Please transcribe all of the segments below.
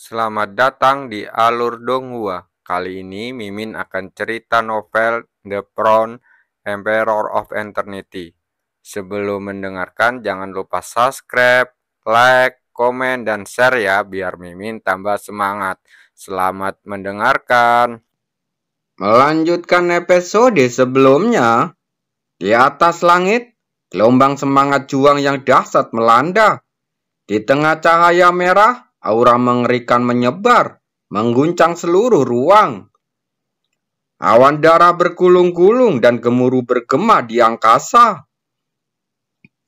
Selamat datang di Alur Donghua. Kali ini Mimin akan cerita novel The Crown Emperor of Eternity. Sebelum mendengarkan jangan lupa subscribe, like, komen, dan share ya biar Mimin tambah semangat. Selamat mendengarkan. Melanjutkan episode sebelumnya, di atas langit, gelombang semangat juang yang dahsyat melanda. Di tengah cahaya merah, aura mengerikan menyebar, mengguncang seluruh ruang. Awan darah bergulung-gulung dan gemuruh bergema di angkasa.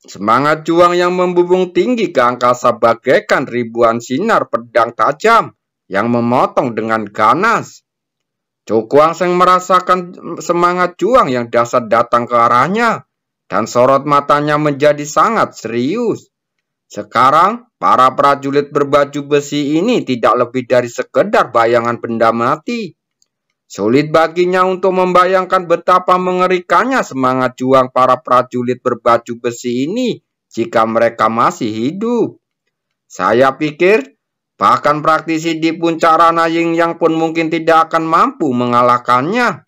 Semangat juang yang membubung tinggi ke angkasa bagaikan ribuan sinar pedang tajam yang memotong dengan ganas. Cukuang Seng merasakan semangat juang yang dahsyat datang ke arahnya, dan sorot matanya menjadi sangat serius. Sekarang, para prajurit berbaju besi ini tidak lebih dari sekedar bayangan benda mati. Sulit baginya untuk membayangkan betapa mengerikannya semangat juang para prajurit berbaju besi ini jika mereka masih hidup. Saya pikir bahkan praktisi di puncak Ranah Yingyang pun mungkin tidak akan mampu mengalahkannya.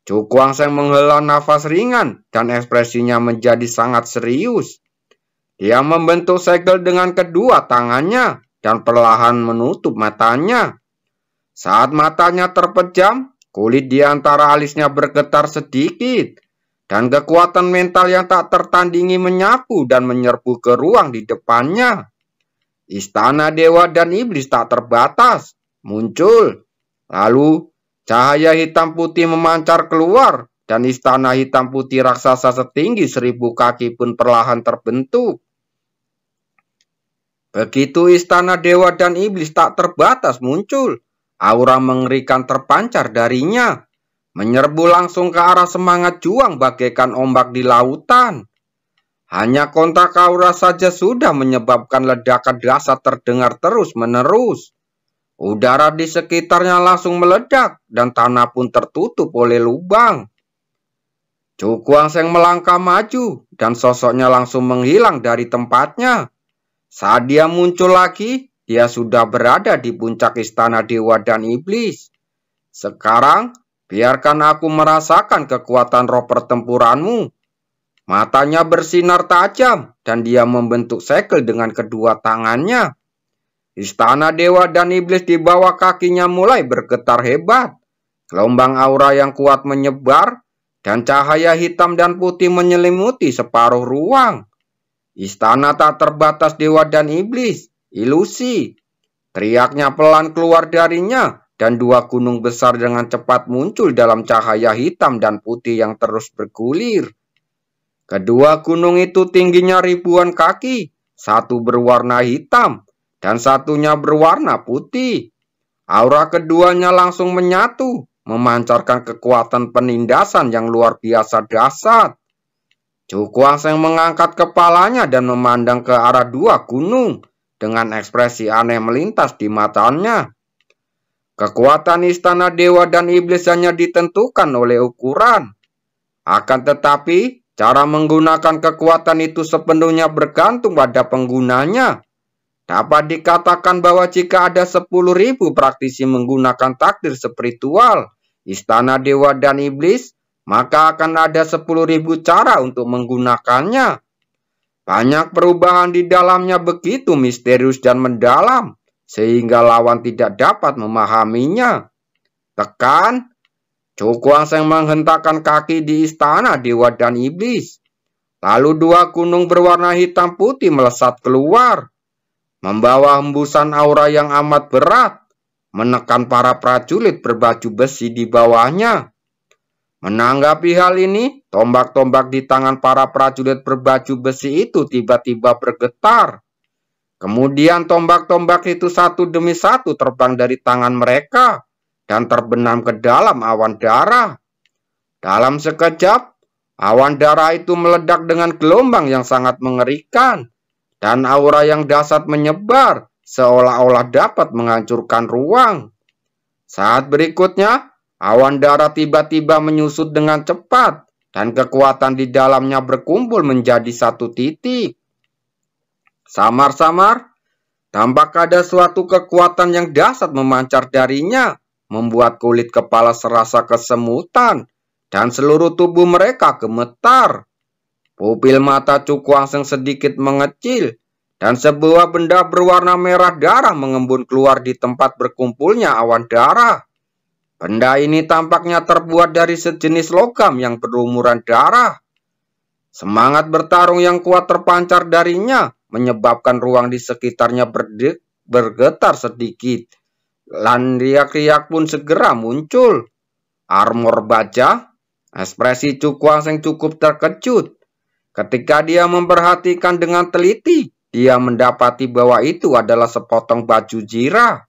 Cukuang Seng menghela nafas ringan dan ekspresinya menjadi sangat serius. Dia membentuk segel dengan kedua tangannya dan perlahan menutup matanya. Saat matanya terpejam, kulit di antara alisnya bergetar sedikit, dan kekuatan mental yang tak tertandingi menyapu dan menyerbu ke ruang di depannya. Istana dewa dan iblis tak terbatas muncul. Lalu cahaya hitam putih memancar keluar dan istana hitam putih raksasa setinggi 1000 kaki pun perlahan terbentuk. Begitu istana dewa dan iblis tak terbatas muncul, aura mengerikan terpancar darinya, menyerbu langsung ke arah semangat juang bagaikan ombak di lautan. Hanya kontak aura saja sudah menyebabkan ledakan dahsyat terdengar terus-menerus. Udara di sekitarnya langsung meledak dan tanah pun tertutup oleh lubang. Cukuang Seng melangkah maju dan sosoknya langsung menghilang dari tempatnya. Saat dia muncul lagi, dia sudah berada di puncak istana dewa dan iblis. Sekarang, biarkan aku merasakan kekuatan roh pertempuranmu. Matanya bersinar tajam dan dia membentuk segel dengan kedua tangannya. Istana dewa dan iblis di bawah kakinya mulai bergetar hebat. Gelombang aura yang kuat menyebar dan cahaya hitam dan putih menyelimuti separuh ruang. Istana tak terbatas dewa dan iblis, ilusi. Teriaknya pelan keluar darinya dan dua gunung besar dengan cepat muncul dalam cahaya hitam dan putih yang terus bergulir. Kedua gunung itu tingginya ribuan kaki, satu berwarna hitam dan satunya berwarna putih. Aura keduanya langsung menyatu, memancarkan kekuatan penindasan yang luar biasa dahsyat. Cukuang Seng mengangkat kepalanya dan memandang ke arah dua gunung dengan ekspresi aneh melintas di matanya. Kekuatan istana dewa dan iblis hanya ditentukan oleh ukuran. Akan tetapi, cara menggunakan kekuatan itu sepenuhnya bergantung pada penggunanya. Dapat dikatakan bahwa jika ada 10.000 praktisi menggunakan takdir spiritual, istana dewa dan iblis, maka akan ada 10.000 cara untuk menggunakannya. Banyak perubahan di dalamnya begitu misterius dan mendalam, sehingga lawan tidak dapat memahaminya. Tekan. Cukuang Seng menghentakkan kaki di istana dewa dan iblis. Lalu dua gunung berwarna hitam putih melesat keluar, membawa hembusan aura yang amat berat, menekan para prajurit berbaju besi di bawahnya. Menanggapi hal ini, tombak-tombak di tangan para prajurit berbaju besi itu tiba-tiba bergetar. Kemudian tombak-tombak itu satu demi satu terbang dari tangan mereka dan terbenam ke dalam awan darah. Dalam sekejap, awan darah itu meledak dengan gelombang yang sangat mengerikan, dan aura yang dahsyat menyebar seolah-olah dapat menghancurkan ruang. Saat berikutnya, awan darah tiba-tiba menyusut dengan cepat, dan kekuatan di dalamnya berkumpul menjadi satu titik. Samar-samar, Tampak ada suatu kekuatan yang dahsyat memancar darinya, membuat kulit kepala serasa kesemutan, dan seluruh tubuh mereka gemetar. Pupil mata Cukuangseng sedikit mengecil, dan sebuah benda berwarna merah darah mengembun keluar di tempat berkumpulnya awan darah. Benda ini tampaknya terbuat dari sejenis logam yang berlumuran darah. Semangat bertarung yang kuat terpancar darinya, menyebabkan ruang di sekitarnya bergetar sedikit. Dan riak-riak pun segera muncul. Armor baja, ekspresi Cukuangseng cukup terkejut. Ketika dia memperhatikan dengan teliti, dia mendapati bahwa itu adalah sepotong baju zirah.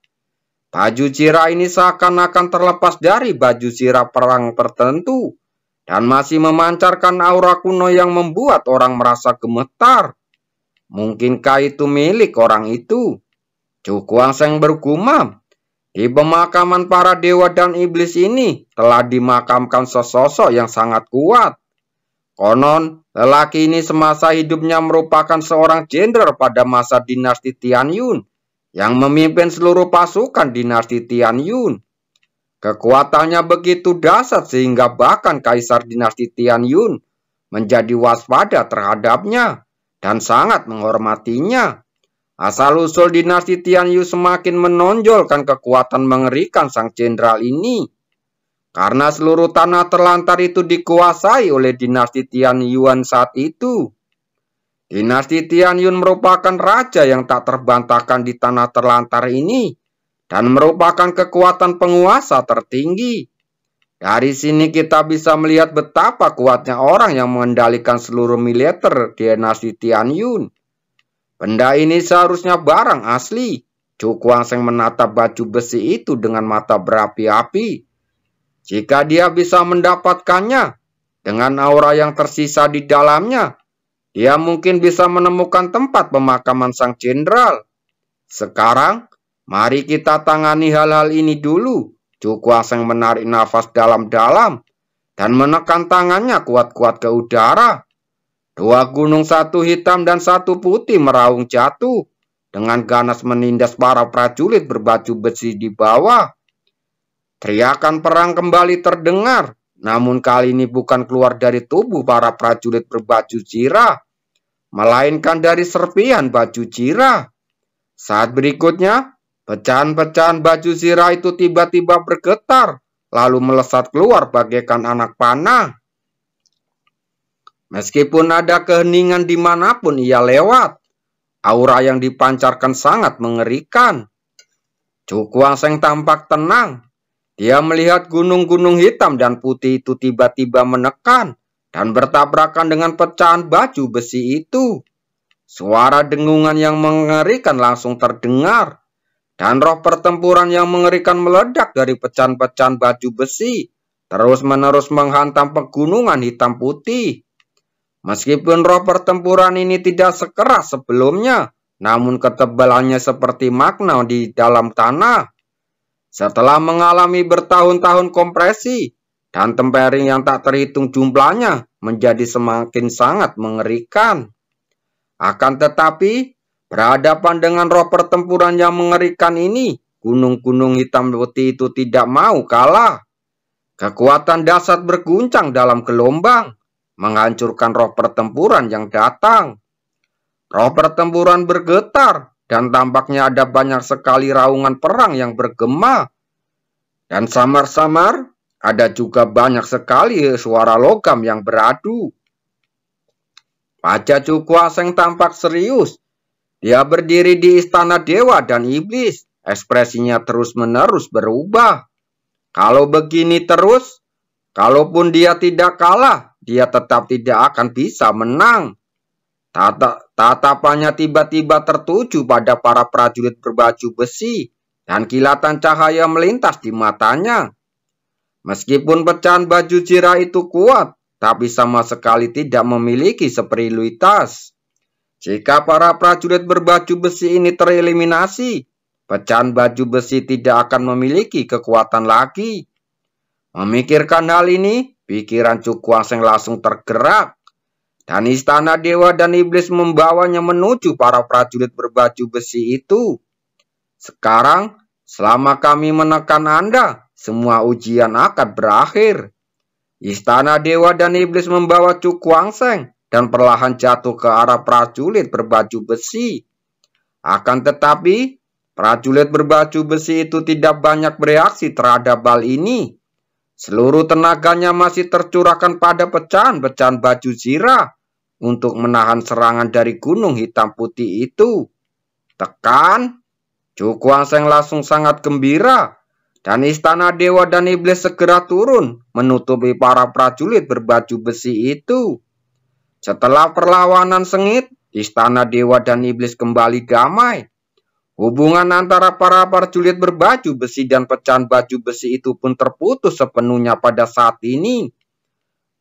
Baju zirah ini seakan-akan terlepas dari baju zirah perang tertentu, dan masih memancarkan aura kuno yang membuat orang merasa gemetar. Mungkinkah itu milik orang itu? Cukuangseng bergumam. Di pemakaman para dewa dan iblis ini telah dimakamkan sesosok yang sangat kuat. Konon, lelaki ini semasa hidupnya merupakan seorang jenderal pada masa dinasti Tianyun yang memimpin seluruh pasukan dinasti Tianyun. Kekuatannya begitu dahsyat sehingga bahkan kaisar dinasti Tianyun menjadi waspada terhadapnya dan sangat menghormatinya. Asal-usul dinasti Tianyun semakin menonjolkan kekuatan mengerikan sang jenderal ini. Karena seluruh tanah terlantar itu dikuasai oleh dinasti Tianyuan saat itu. Dinasti Tianyun merupakan raja yang tak terbantahkan di tanah terlantar ini dan merupakan kekuatan penguasa tertinggi. Dari sini kita bisa melihat betapa kuatnya orang yang mengendalikan seluruh militer dinasti Tianyun. Benda ini seharusnya barang asli. Cukuangseng menatap baju besi itu dengan mata berapi-api. Jika dia bisa mendapatkannya dengan aura yang tersisa di dalamnya, dia mungkin bisa menemukan tempat pemakaman sang jenderal. Sekarang, mari kita tangani hal-hal ini dulu. Cukuangseng menarik nafas dalam-dalam dan menekan tangannya kuat-kuat ke udara. Dua gunung, satu hitam dan satu putih, meraung jatuh dengan ganas menindas para prajurit berbaju besi di bawah. Teriakan perang kembali terdengar, namun kali ini bukan keluar dari tubuh para prajurit berbaju zirah, melainkan dari serpihan baju zirah. Saat berikutnya, pecahan-pecahan baju zirah itu tiba-tiba bergetar, lalu melesat keluar bagaikan anak panah. Meskipun ada keheningan dimanapun ia lewat, aura yang dipancarkan sangat mengerikan. Cukuangseng tampak tenang. Dia melihat gunung-gunung hitam dan putih itu tiba-tiba menekan dan bertabrakan dengan pecahan baju besi itu. Suara dengungan yang mengerikan langsung terdengar, dan roh pertempuran yang mengerikan meledak dari pecahan-pecahan baju besi, terus-menerus menghantam pegunungan hitam putih. Meskipun roh pertempuran ini tidak sekeras sebelumnya, namun ketebalannya seperti magma di dalam tanah. Setelah mengalami bertahun-tahun kompresi dan tempering yang tak terhitung jumlahnya menjadi semakin sangat mengerikan. Akan tetapi, berhadapan dengan roh pertempuran yang mengerikan ini, gunung-gunung hitam putih itu tidak mau kalah. Kekuatan dahsyat berguncang dalam gelombang, menghancurkan roh pertempuran yang datang. Roh pertempuran bergetar, dan tampaknya ada banyak sekali raungan perang yang bergema. Dan samar-samar ada juga banyak sekali suara logam yang beradu. Wajah Cukuangseng tampak serius. Dia berdiri di istana dewa dan iblis. Ekspresinya terus-menerus berubah. Kalau begini terus, kalaupun dia tidak kalah, dia tetap tidak akan bisa menang. Tatapannya tiba-tiba tertuju pada para prajurit berbaju besi, dan kilatan cahaya melintas di matanya. Meskipun pecahan baju zirah itu kuat, tapi sama sekali tidak memiliki superioritas. Jika para prajurit berbaju besi ini tereliminasi, pecahan baju besi tidak akan memiliki kekuatan lagi. Memikirkan hal ini, pikiran Cukuangseng langsung tergerak. Dan istana dewa dan iblis membawanya menuju para prajurit berbaju besi itu. Sekarang, selama kami menekan Anda, semua ujian akan berakhir. Istana dewa dan iblis membawa Cu Kuangseng dan perlahan jatuh ke arah prajurit berbaju besi. Akan tetapi, prajurit berbaju besi itu tidak banyak bereaksi terhadap hal ini. Seluruh tenaganya masih tercurahkan pada pecahan-pecahan baju zirah untuk menahan serangan dari gunung hitam putih itu. Tekan! Cu Kuangseng langsung sangat gembira, dan istana dewa dan iblis segera turun menutupi para prajurit berbaju besi itu. Setelah perlawanan sengit, istana dewa dan iblis kembali damai. Hubungan antara para prajurit berbaju besi dan pecahan baju besi itu pun terputus sepenuhnya pada saat ini.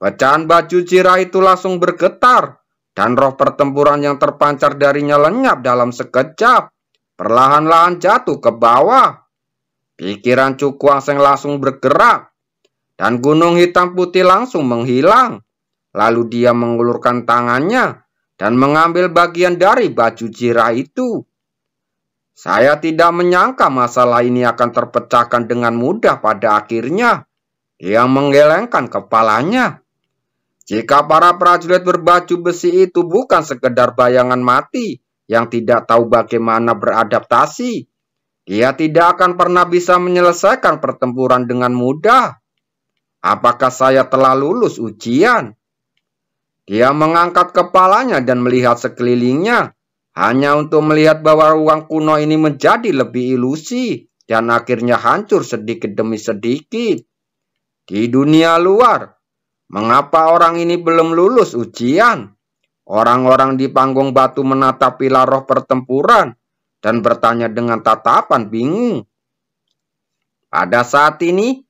Pecahan baju zirah itu langsung bergetar, dan roh pertempuran yang terpancar darinya lenyap dalam sekejap, perlahan-lahan jatuh ke bawah. Pikiran Cu Kuangseng langsung bergerak, dan gunung hitam putih langsung menghilang. Lalu dia mengulurkan tangannya dan mengambil bagian dari baju zirah itu. Saya tidak menyangka masalah ini akan terpecahkan dengan mudah pada akhirnya. Dia menggelengkan kepalanya. Jika para prajurit berbaju besi itu bukan sekedar bayangan mati yang tidak tahu bagaimana beradaptasi, dia tidak akan pernah bisa menyelesaikan pertempuran dengan mudah. Apakah saya telah lulus ujian? Dia mengangkat kepalanya dan melihat sekelilingnya, hanya untuk melihat bahwa ruang kuno ini menjadi lebih ilusi dan akhirnya hancur sedikit demi sedikit. Di dunia luar, mengapa orang ini belum lulus ujian? Orang-orang di panggung batu menatap pilar roh pertempuran dan bertanya dengan tatapan bingung. Pada saat ini,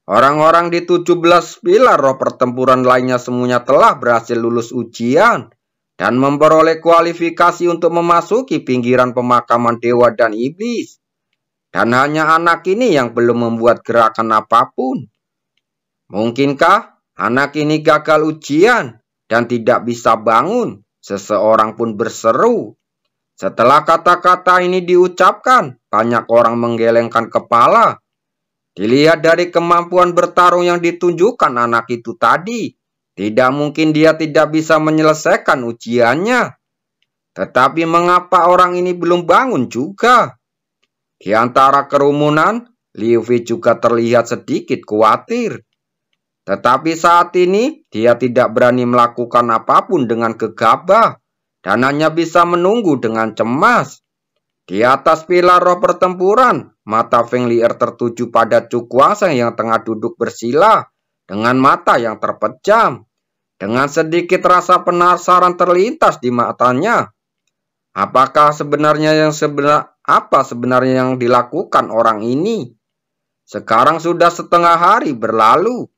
orang-orang di 17 pilar roh pertempuran lainnya semuanya telah berhasil lulus ujian dan memperoleh kualifikasi untuk memasuki pinggiran pemakaman dewa dan iblis. Dan hanya anak ini yang belum membuat gerakan apapun. Mungkinkah anak ini gagal ujian dan tidak bisa bangun? Seseorang pun berseru. Setelah kata-kata ini diucapkan, banyak orang menggelengkan kepala. Dilihat dari kemampuan bertarung yang ditunjukkan anak itu tadi, tidak mungkin dia tidak bisa menyelesaikan ujiannya. Tetapi mengapa orang ini belum bangun juga? Di antara kerumunan, Liu Fei juga terlihat sedikit khawatir. Tetapi saat ini, dia tidak berani melakukan apapun dengan gegabah dan hanya bisa menunggu dengan cemas. Di atas pilar roh pertempuran, mata Feng Lier tertuju pada Cu Kuangseng yang tengah duduk bersila dengan mata yang terpejam. Dengan sedikit rasa penasaran terlintas di matanya. Apa sebenarnya yang dilakukan orang ini? Sekarang sudah setengah hari berlalu.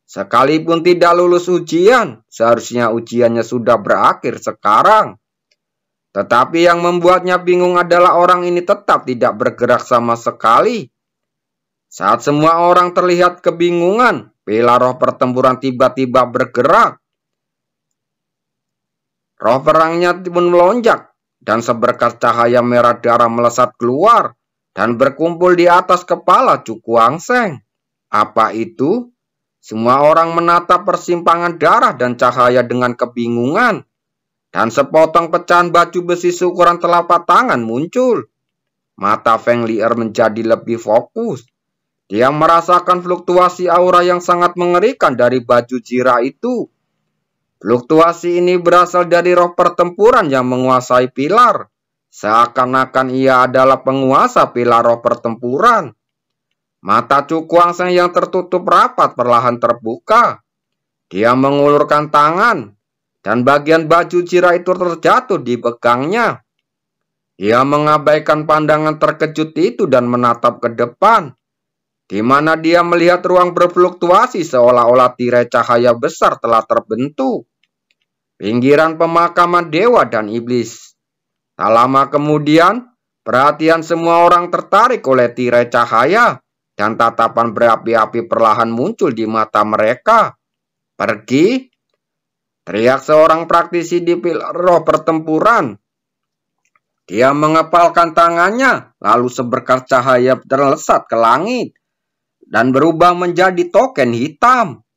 Sekalipun tidak lulus ujian, seharusnya ujiannya sudah berakhir sekarang. Tetapi yang membuatnya bingung adalah orang ini tetap tidak bergerak sama sekali. Saat semua orang terlihat kebingungan, pilar roh pertempuran tiba-tiba bergerak. Roh perangnya pun melonjak, dan seberkas cahaya merah darah melesat keluar dan berkumpul di atas kepala Cu Kuangseng. Apa itu? Semua orang menatap persimpangan darah dan cahaya dengan kebingungan. Dan sepotong pecahan baju besi seukuran telapak tangan muncul. Mata Feng Lier menjadi lebih fokus. Dia merasakan fluktuasi aura yang sangat mengerikan dari baju zirah itu. Fluktuasi ini berasal dari roh pertempuran yang menguasai pilar. Seakan-akan ia adalah penguasa pilar roh pertempuran. Mata Cu Kuangseng yang tertutup rapat perlahan terbuka. Dia mengulurkan tangan, dan bagian baju zirah itu terjatuh di pegangnya. Dia mengabaikan pandangan terkejut itu dan menatap ke depan, di mana dia melihat ruang berfluktuasi seolah-olah tirai cahaya besar telah terbentuk. Pinggiran pemakaman dewa dan iblis. Tak lama kemudian, perhatian semua orang tertarik oleh tirai cahaya, dan tatapan berapi-api perlahan muncul di mata mereka. Pergi? teriak seorang praktisi di pilar roh pertempuran. Dia mengepalkan tangannya, lalu seberkas cahaya terlesat ke langit dan berubah menjadi token hitam.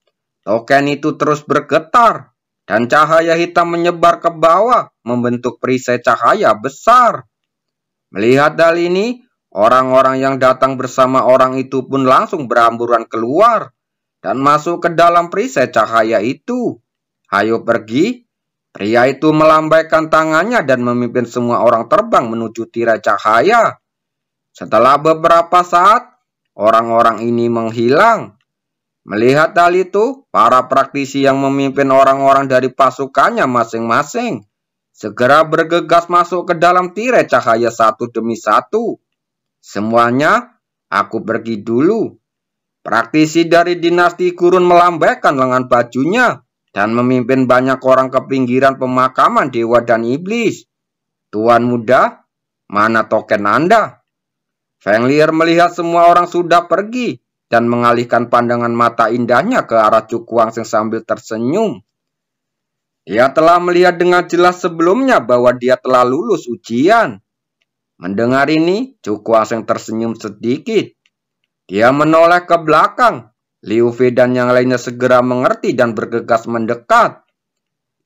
Token itu terus bergetar, dan cahaya hitam menyebar ke bawah, membentuk perisai cahaya besar. Melihat hal ini, orang-orang yang datang bersama orang itu pun langsung berhamburan keluar dan masuk ke dalam perisai cahaya itu. Ayo pergi. Pria itu melambaikan tangannya dan memimpin semua orang terbang menuju tirai cahaya. Setelah beberapa saat, orang-orang ini menghilang. Melihat hal itu, para praktisi yang memimpin orang-orang dari pasukannya masing-masing segera bergegas masuk ke dalam tirai cahaya satu demi satu. Semuanya, aku pergi dulu. Praktisi dari dinasti Gurun melambaikan lengan bajunya dan memimpin banyak orang ke pinggiran pemakaman dewa dan iblis. Tuan muda, mana token Anda? Fenrir melihat semua orang sudah pergi dan mengalihkan pandangan mata indahnya ke arah Cukuangseng sambil tersenyum. Dia telah melihat dengan jelas sebelumnya bahwa dia telah lulus ujian. Mendengar ini, Cukuangseng tersenyum sedikit. Dia menoleh ke belakang. Liu Fei dan yang lainnya segera mengerti dan bergegas mendekat.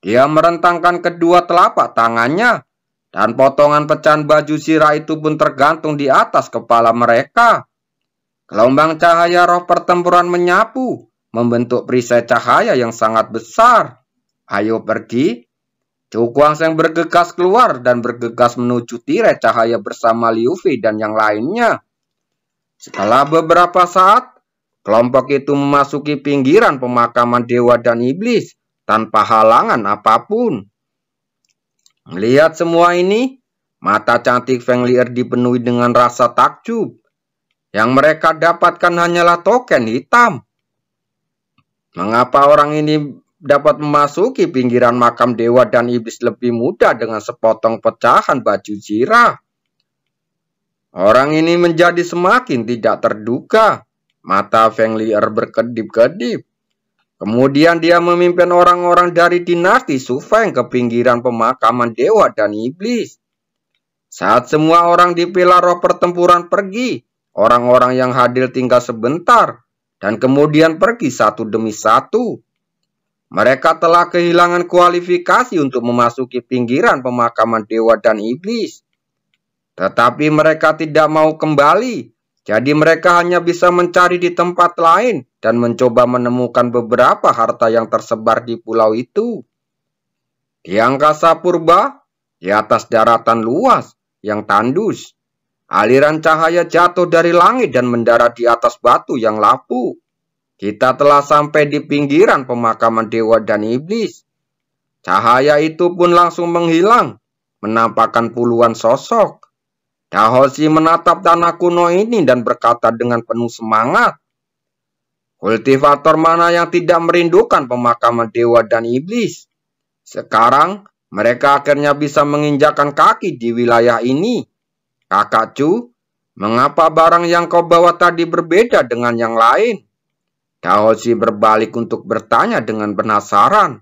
Dia merentangkan kedua telapak tangannya, dan potongan pecahan baju sirah itu pun tergantung di atas kepala mereka. Gelombang cahaya roh pertempuran menyapu, membentuk perisai cahaya yang sangat besar. Ayo pergi. Cukuangseng bergegas keluar dan bergegas menuju tirai cahaya bersama Liu Fei dan yang lainnya. Setelah beberapa saat, kelompok itu memasuki pinggiran pemakaman dewa dan iblis tanpa halangan apapun. Melihat semua ini, mata cantik Fenrir dipenuhi dengan rasa takjub. Yang mereka dapatkan hanyalah token hitam. Mengapa orang ini dapat memasuki pinggiran makam dewa dan iblis lebih mudah dengan sepotong pecahan baju zirah? Orang ini menjadi semakin tidak terduga. Mata Fenrir berkedip-kedip. Kemudian dia memimpin orang-orang dari dinasti Su Feng ke pinggiran pemakaman dewa dan iblis. Saat semua orang di pilar roh pertempuran pergi, orang-orang yang hadir tinggal sebentar dan kemudian pergi satu demi satu. Mereka telah kehilangan kualifikasi untuk memasuki pinggiran pemakaman dewa dan iblis. Tetapi mereka tidak mau kembali, jadi mereka hanya bisa mencari di tempat lain dan mencoba menemukan beberapa harta yang tersebar di pulau itu. Di angkasa purba, di atas daratan luas yang tandus, aliran cahaya jatuh dari langit dan mendarat di atas batu yang lapuk. Kita telah sampai di pinggiran pemakaman dewa dan iblis. Cahaya itu pun langsung menghilang, menampakkan puluhan sosok. Dahoshi menatap tanah kuno ini dan berkata dengan penuh semangat, kultivator mana yang tidak merindukan pemakaman dewa dan iblis? Sekarang mereka akhirnya bisa menginjakkan kaki di wilayah ini. Kakak Chu, mengapa barang yang kau bawa tadi berbeda dengan yang lain? Dahoshi berbalik untuk bertanya dengan penasaran.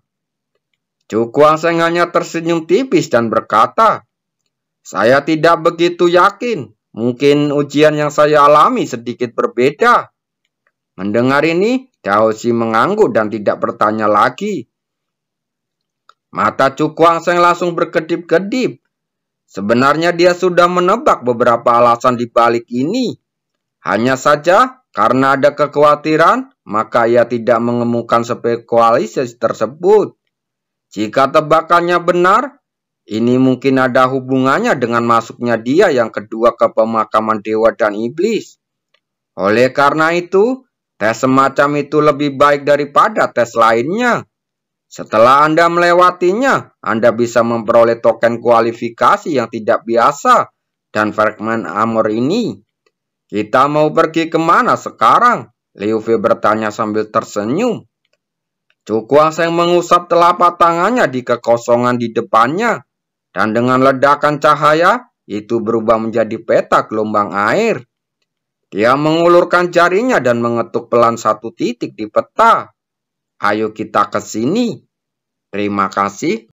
Cukuangseng hanya tersenyum tipis dan berkata, saya tidak begitu yakin. Mungkin ujian yang saya alami sedikit berbeda. Mendengar ini, Dahoshi mengangguk dan tidak bertanya lagi. Mata Cukuangseng langsung berkedip-kedip. Sebenarnya dia sudah menebak beberapa alasan di balik ini. Hanya saja, karena ada kekhawatiran, maka ia tidak mengemukan spekulasi tersebut. Jika tebakannya benar, ini mungkin ada hubungannya dengan masuknya dia yang kedua ke pemakaman dewa dan iblis. Oleh karena itu, tes semacam itu lebih baik daripada tes lainnya. Setelah Anda melewatinya, Anda bisa memperoleh token kualifikasi yang tidak biasa dan fragmen armor ini. Kita mau pergi kemana sekarang? Liu Fei bertanya sambil tersenyum. Cukuangseng mengusap telapak tangannya di kekosongan di depannya. Dan dengan ledakan cahaya, itu berubah menjadi peta gelombang air. Dia mengulurkan jarinya dan mengetuk pelan satu titik di peta. Ayo kita ke sini. Terima kasih.